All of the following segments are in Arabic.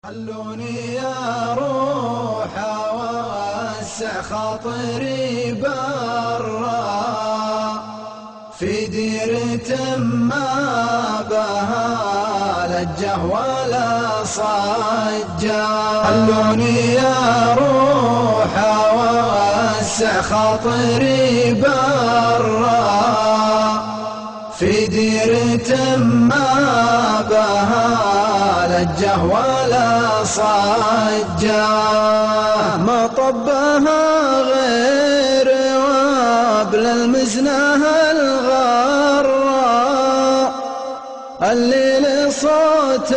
خلوني يا روح اوسع خاطري برا في ديرة ما بها لجه ولا صجة. خلوني يا روح اوسع خاطري برا في ديرة ما بها لجه ولا صجة. ما طبها غير وابل المزنة الغراء الليل صوت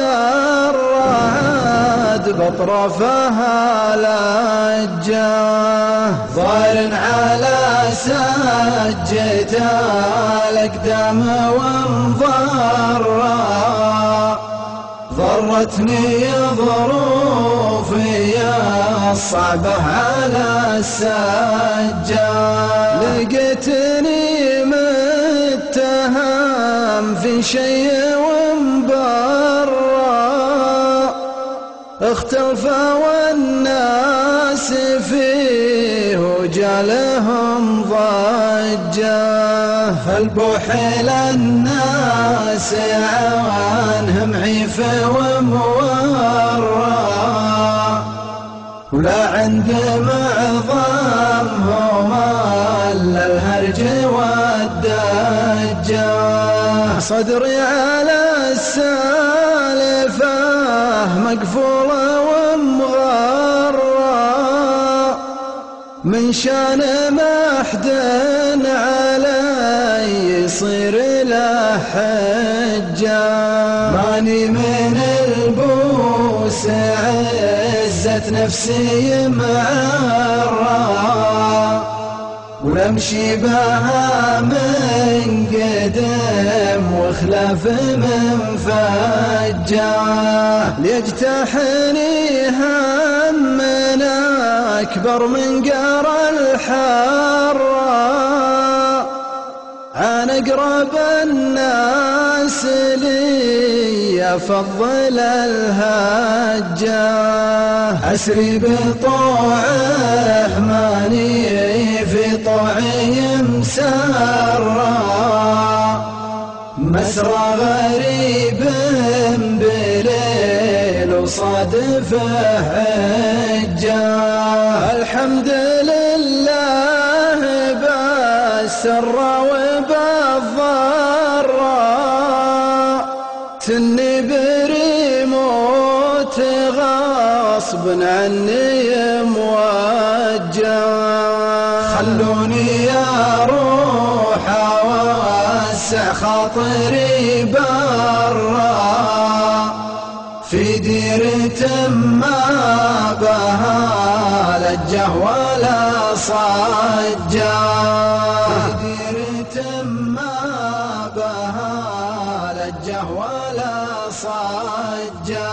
الرعد بطرفها لجه. ضاير على سجته الأقدام وانضرا ضرتني ظروفي الصعبة على السجة. لقيتني متهم في شيء ومبرا اختلف والناس فيه وجالهم ضجة. البوحيل الناس عنهم عيف ومورا ولا عند معظمهم الا الهرج والدجة. صدري على السالفة مقفولة ومغرى من شان محد علي يصير له حجة. ماني من البوس عزت نفسي معرى ونمشي بها من قدم وخلاف من فجة. ليجتاحني همنا أكبر من قار الحرة عن أقرب الناس لي أفضل الهجة. أسري بطوعه ماني في طوعي مسرى مسرى غريب بليل وصادفه حجة. الحمد لله بالسر وبالضراء تني بريموت غصب عني موجه. خلوني يا روح اوسع خاطري برا في ديرة ما بها لجه ولا صجة. في ديرة ما بها لجه ولا صجة.